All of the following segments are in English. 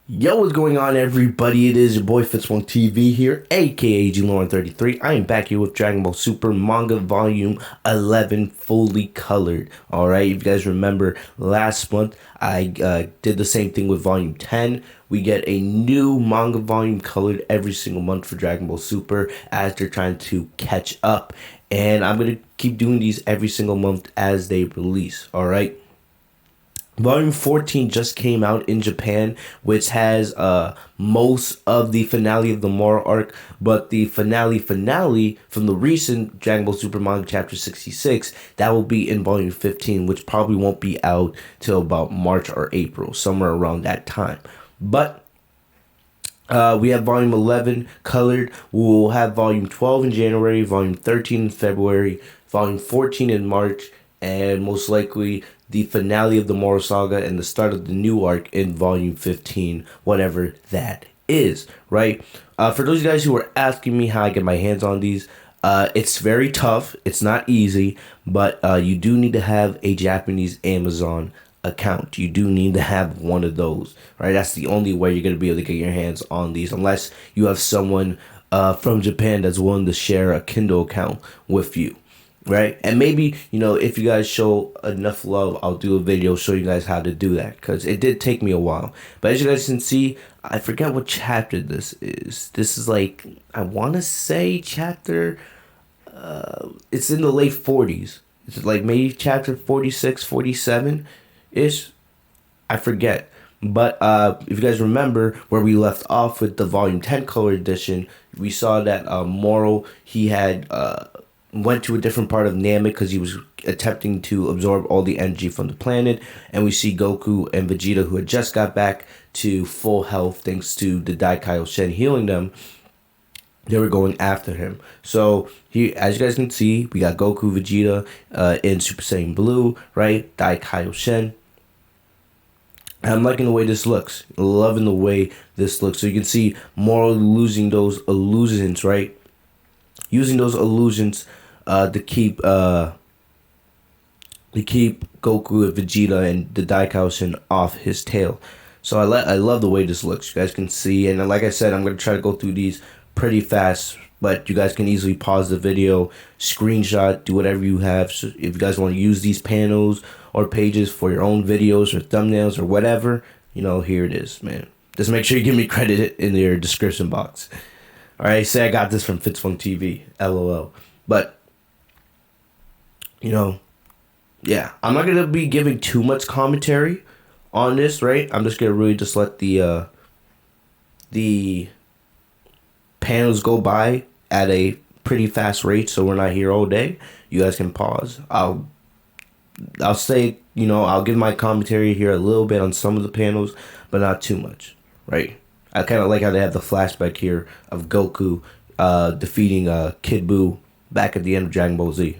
Yo, what's going on, everybody? It is your boy Fitzmonk TV here, aka G-Lauren33. I am back here with Dragon Ball Super Manga Volume 11 fully colored. Alright, if you guys remember last month, I did the same thing with Volume 10. We get a new manga volume colored every single month for Dragon Ball Super as they're trying to catch up. And I'm going to keep doing these every single month as they release, alright? Volume 14 just came out in Japan, which has most of the finale of the Moro arc, but the finale from the recent Dragon Ball Super Manga Chapter 66, that will be in Volume 15, which probably won't be out till about March or April, somewhere around that time. But we have Volume 11 colored. We'll have Volume 12 in January, Volume 13 in February, Volume 14 in March, and most likely the finale of the Moro Saga and the start of the new arc in Volume 15, whatever that is, right? For those of you guys who are asking me how I get my hands on these, it's very tough. It's not easy, but you do need to have a Japanese Amazon account. You do need to have one of those, right? That's the only way you're going to be able to get your hands on these, unless you have someone from Japan that's willing to share a Kindle account with you. Right, and maybe, you know, if you guys show enough love, I'll do a video show you guys how to do that, because it did take me a while. But as you guys can see, I forget what chapter this is. This is like, I want to say chapter, it's in the late 40s. It's like maybe chapter 46, 47-ish. I forget. But if you guys remember where we left off with the Volume 10 color edition, we saw that Moro, he had went to a different part of Namek because he was attempting to absorb all the energy from the planet. And we see Goku and Vegeta, who had just got back to full health thanks to the Daikaio-Shen healing them. They were going after him. So here, as you guys can see, we got Goku, Vegeta in Super Saiyan Blue, right? Daikaio-Shen. I'm liking the way this looks. Loving the way this looks. So you can see Moro losing those illusions, right? Using those illusions to keep Goku and Vegeta and the Daikaio-Shen off his tail. So I love the way this looks. You guys can see, and like I said, I'm going to try to go through these pretty fast, but you guys can easily pause the video, screenshot, do whatever you have. So if you guys want to use these panels or pages for your own videos or thumbnails or whatever, you know, here it is, man. Just make sure you give me credit in your description box. Alright, say I got this from Fitzmonk TV, LOL. But, you know, yeah, I'm not going to be giving too much commentary on this, right? I'm just going to really just let the panels go by at a pretty fast rate, so we're not here all day. You guys can pause. I'll say, you know, I'll give my commentary here a little bit on some of the panels, but not too much, right? I kind of like how they have the flashback here of Goku defeating Kid Buu back at the end of Dragon Ball Z.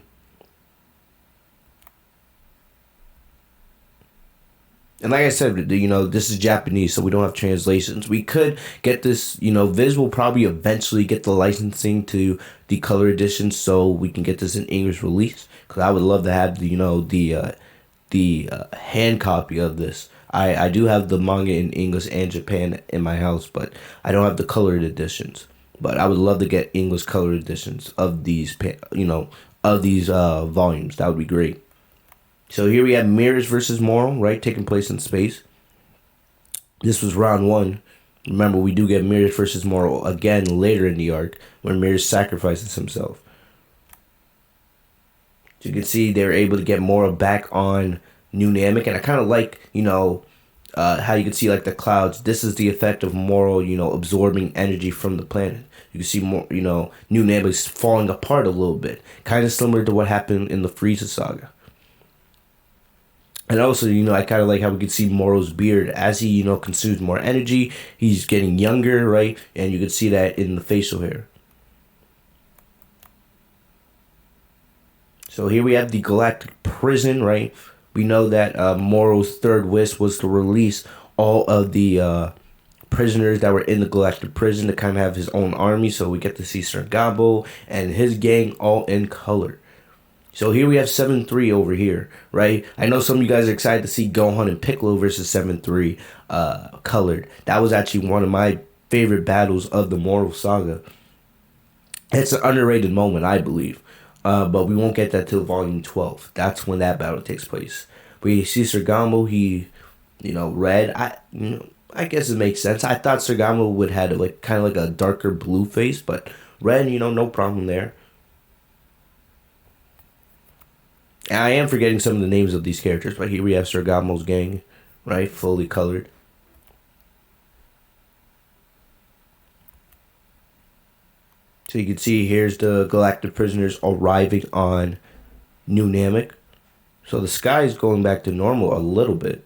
And like I said, you know, this is Japanese, so we don't have translations. We could get this, you know, Viz will probably eventually get the licensing to the color edition so we can get this in English release. Because I would love to have, the, you know, the hand copy of this. I do have the manga in English and Japan in my house, but I don't have the colored editions. But I would love to get English colored editions of these, you know, of these volumes. That would be great. So here we have Merus versus Moro, right, taking place in space. This was round 1. Remember, we do get Merus versus Moro again later in the arc when Merus sacrifices himself. So you can see they're able to get Moro back on New Namek, and I kind of like, you know, how you can see like the clouds. This is the effect of Moro, you know, absorbing energy from the planet. You can see more, you know, New Namek's falling apart a little bit, kind of similar to what happened in the Frieza saga. And also, you know, I kind of like how we can see Moro's beard as he, you know, consumes more energy. He's getting younger, right? And you can see that in the facial hair. So here we have the Galactic Prison, right? We know that Moro's third wish was to release all of the prisoners that were in the Galactic Prison to kind of have his own army. So we get to see Sir Gabo and his gang all in color. So here we have 7-3 over here, right? I know some of you guys are excited to see Gohan and Piccolo versus 7-3 colored. That was actually one of my favorite battles of the Moro Saga. It's an underrated moment, I believe. But we won't get that till volume 12. That's when that battle takes place. We see Sergamo, he, red. I guess it makes sense. I thought Sergamo would have like kind of like a darker blue face, but red, no problem there. And I am forgetting some of the names of these characters, but here we have Sergamo's gang, right? Fully colored. So you can see here's the galactic prisoners arriving on New Namek. So the sky is going back to normal a little bit.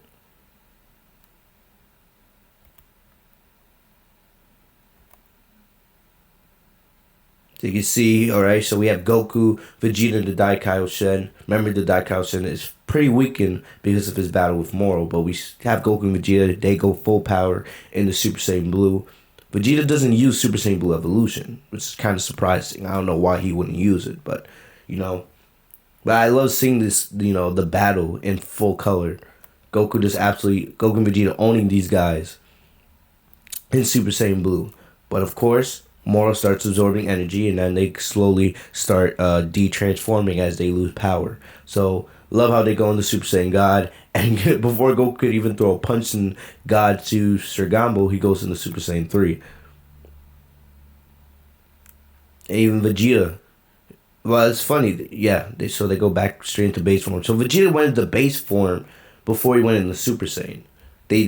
So you can see, alright, so we have Goku, Vegeta, the Daikaiosen. Remember, the Daikaiosen is pretty weakened because of his battle with Moro, but we have Goku and Vegeta, they go full power in the Super Saiyan Blue. Vegeta doesn't use Super Saiyan Blue Evolution, which is kind of surprising. I don't know why he wouldn't use it, but, But I love seeing this, the battle in full color. Goku and Vegeta owning these guys in Super Saiyan Blue. But of course, Moro starts absorbing energy, and then they slowly start de-transforming as they lose power. So, love how they go into Super Saiyan God, and before Goku could even throw a punch in God to Sergambo, he goes into Super Saiyan 3. And even Vegeta. Well, it's funny, yeah, they go back straight into base form. So Vegeta went into base form before he went into Super Saiyan.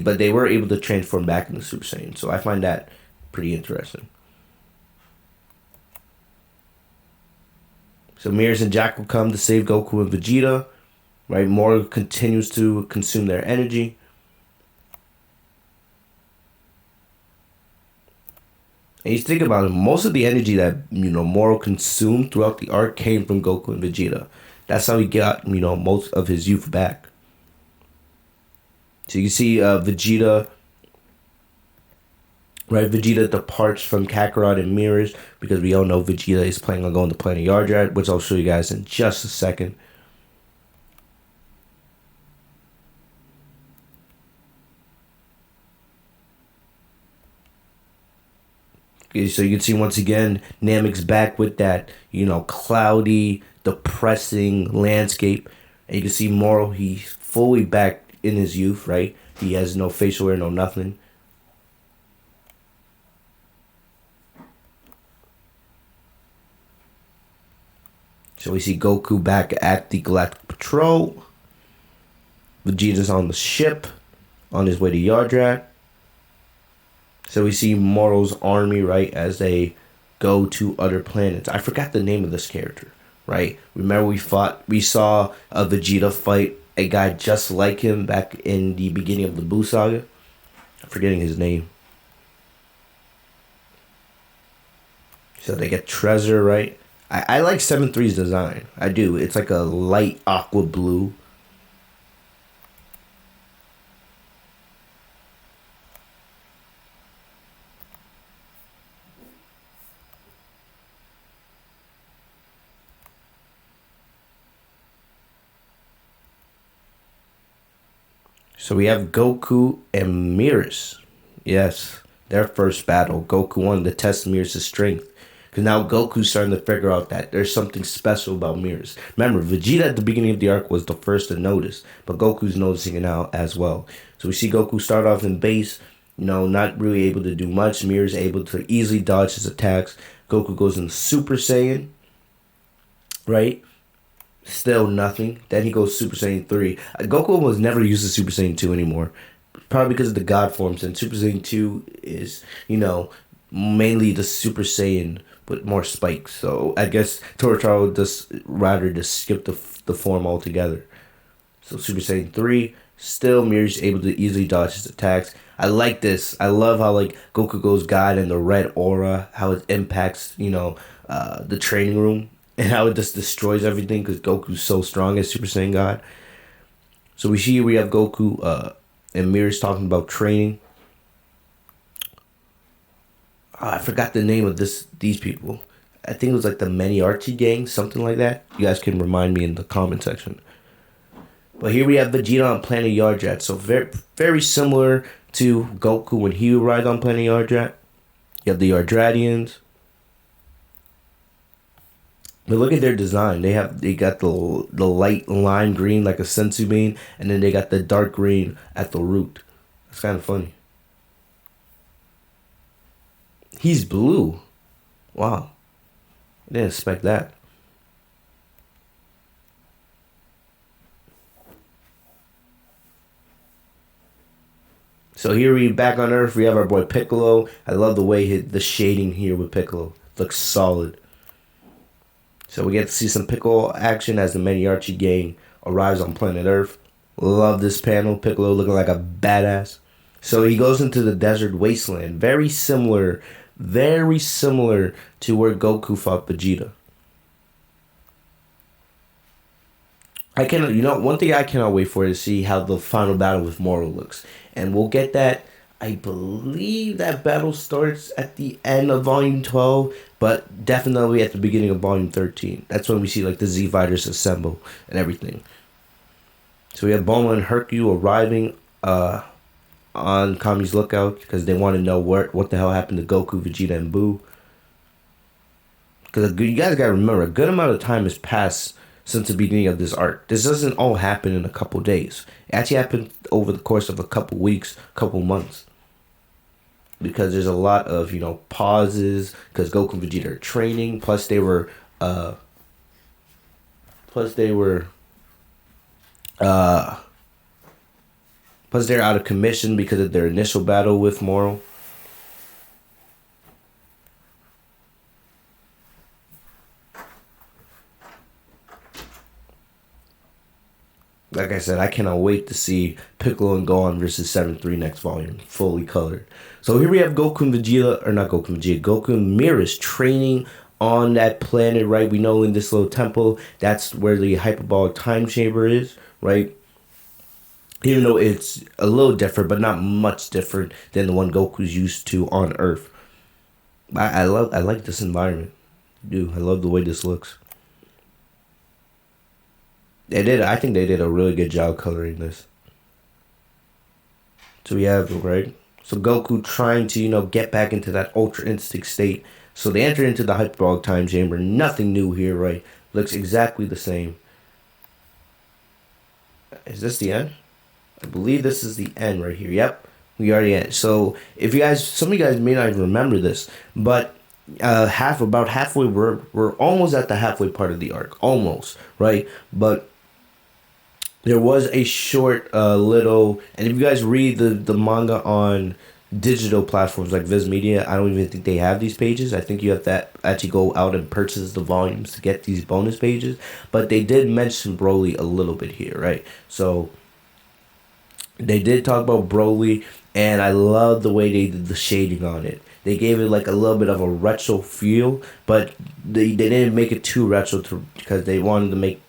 But they were able to transform back into Super Saiyan, so I find that pretty interesting. So Merus and Jack will come to save Goku and Vegeta. Right, Moro continues to consume their energy. And you think about it, most of the energy that Moro consumed throughout the arc came from Goku and Vegeta. That's how he got most of his youth back. So you can see Vegeta. Right, Vegeta departs from Kakarot and Merus because we all know Vegeta is planning on going to planet Yardet, which I'll show you guys in just a second. Okay, so you can see once again, Namek's back with that, cloudy, depressing landscape. And you can see Moro, he's fully back in his youth, right? He has no facial hair, no nothing. So we see Goku back at the Galactic Patrol. Vegeta's on the ship, on his way to Yardet. So we see Moro's army, right, as they go to other planets. I forgot the name of this character, right? Remember we saw a Vegeta fight a guy just like him back in the beginning of the Buu Saga. I'm forgetting his name. So they get Treasure, right? I like 7-3's design. I do. It's like a light aqua blue. So we have Goku and Merus. Yes, their first battle. Goku wanted to test Merus' strength. Because now Goku's starting to figure out that there's something special about Merus. Remember, Vegeta at the beginning of the arc was the first to notice, but Goku's noticing it now as well. So we see Goku start off in base, not really able to do much. Merus able to easily dodge his attacks. Goku goes into Super Saiyan, right? Still nothing. Then he goes Super Saiyan 3. Goku was never used to Super Saiyan 2 anymore. Probably because of the God forms. And Super Saiyan 2 is, mainly the Super Saiyan with more spikes. So I guess Torotaro would just rather just skip the form altogether. So Super Saiyan 3, still Merus able to easily dodge his attacks. I like this. I love how Goku goes God and the red aura, how it impacts, the training room. And how it just destroys everything because Goku's so strong as Super Saiyan God. So we have Goku and Merus talking about training. I forgot the name of these people. I think it was like the Many Archie gang, something like that. You guys can remind me in the comment section. But here we have Vegeta on Planet Yardet. So very similar to Goku when he arrived on Planet Yardet. You have the Yardratians. But look at their design. They got the light lime green like a sensu bean, and then they got the dark green at the root. It's kind of funny. He's blue. Wow. I didn't expect that. So here we back on Earth. We have our boy Piccolo. I love the way the shading here with Piccolo looks solid. So we get to see some Piccolo action as the Many Archie gang arrives on planet Earth. Love this panel. Piccolo looking like a badass. So he goes into the desert wasteland. Very similar to where Goku fought Vegeta. One thing I cannot wait for is to see how the final battle with Moro looks. And we'll get that. I believe that battle starts at the end of Volume 12, but definitely at the beginning of Volume 13. That's when we see like the Z Fighters assemble and everything. So we have Bulma and Hercule arriving on Kami's lookout because they want to know what the hell happened to Goku, Vegeta, and Buu. Because you guys gotta remember, a good amount of time has passed since the beginning of this arc. This doesn't all happen in a couple days. It actually happened over the course of a couple weeks, couple months. Because there's a lot of, pauses, because Goku and Vegeta are training, plus they're out of commission because of their initial battle with Moro. Like I said, I cannot wait to see Piccolo and Gohan versus 7-3 next volume, fully colored. So here we have Goku and Vegeta, or not Goku and Vegeta, Goku and Merus training on that planet, right? We know in this little temple, that's where the hyperbolic time chamber is, right? Even though it's a little different, but not much different than the one Goku's used to on Earth. I like this environment. Dude, I love the way this looks. I think they did a really good job coloring this. So we have, right? So Goku trying to, get back into that Ultra Instinct state. So they enter into the hyperbolic time chamber. Nothing new here, right? Looks exactly the same. Is this the end? I believe this is the end right here. Yep. We already end. So some of you guys may not even remember this, but about halfway, we're almost at the halfway part of the arc. Almost, right? But there was a short little, and if you guys read the manga on digital platforms like Viz Media, I don't even think they have these pages. I think you have to actually go out and purchase the volumes to get these bonus pages. But they did mention Broly a little bit here, right? So they did talk about Broly, and I love the way they did the shading on it. They gave it like a little bit of a retro feel, but they didn't make it too retro because they wanted to make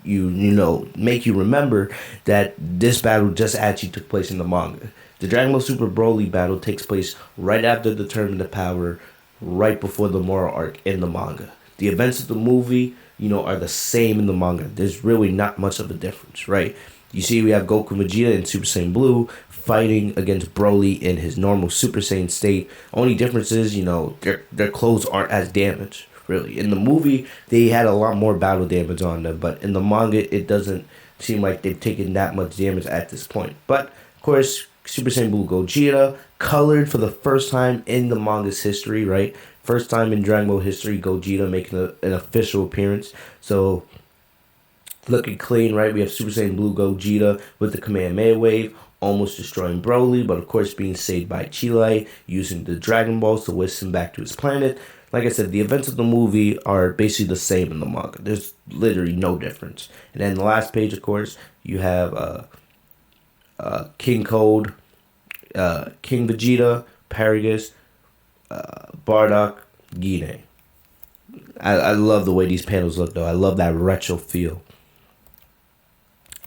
you remember that this battle just actually took place in the manga. The Dragon Ball Super Broly battle takes place right after the Tournament of Power, right before the Moro arc in the manga. The events of the movie, are the same in the manga. There's really not much of a difference, right? You see, we have Goku and Vegeta in Super Saiyan Blue fighting against Broly in his normal Super Saiyan state. Only difference is, their clothes aren't as damaged, really. In the movie, they had a lot more battle damage on them, but in the manga, it doesn't seem like they've taken that much damage at this point. But, of course, Super Saiyan Blue Gogeta, colored for the first time in the manga's history, right? First time in Dragon Ball history, Gogeta making an official appearance. So, looking clean, right? We have Super Saiyan Blue Gogeta with the Kamehameha Wave, almost destroying Broly, but of course being saved by Chile, using the Dragon Balls to whisk him back to his planet. Like I said, the events of the movie are basically the same in the manga. There's literally no difference. And then the last page, of course, you have King Code, King Vegeta, Paragus, Bardock, Guinea. I love the way these panels look, though. I love that retro feel.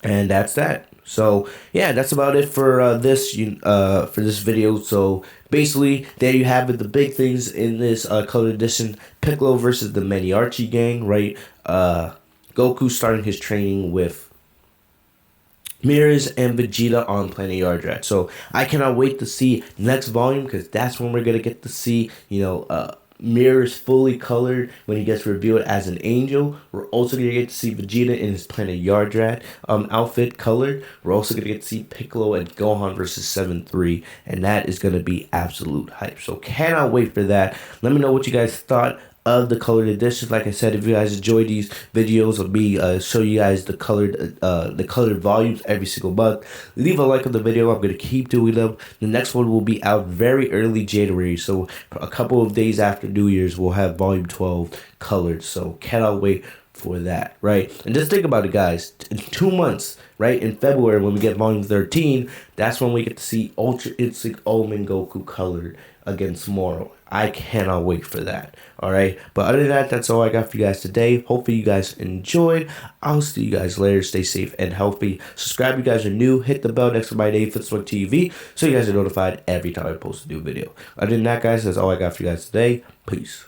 And that's that. So yeah, that's about it for this video. So basically, there you have it. The big things in this colored edition: Piccolo versus the Archie gang, right? Goku starting his training with Merus and Vegeta on planet Yardet. So I cannot wait to see next volume, because that's when we're gonna get to see, Merus fully colored when he gets revealed as an angel. We're also gonna get to see Vegeta in his planet Yardet outfit colored. We're also gonna get to see Piccolo and Gohan versus 7-3, and that is gonna be absolute hype. So cannot wait for that. Let me know what you guys thought of the colored editions. Like I said, if you guys enjoy these videos of me show you guys the colored volumes every single month, leave a like on the video. I'm gonna keep doing them. The next one will be out very early January, so a couple of days after New Year's we'll have volume 12 colored. So cannot wait for that, right? And just think about it, guys. In 2 months, right, in February, when we get volume 13, that's when we get to see Ultra Instinct Omen Goku colored against Moro. I cannot wait for that. All right, but other than that, that's all I got for you guys today. Hopefully you guys enjoyed. I'll see you guys later. Stay safe and healthy. Subscribe if you guys are new. Hit the bell next to my name, Fitzmonk TV, so you guys are notified every time I post a new video. Other than that, guys, that's all I got for you guys today. Peace.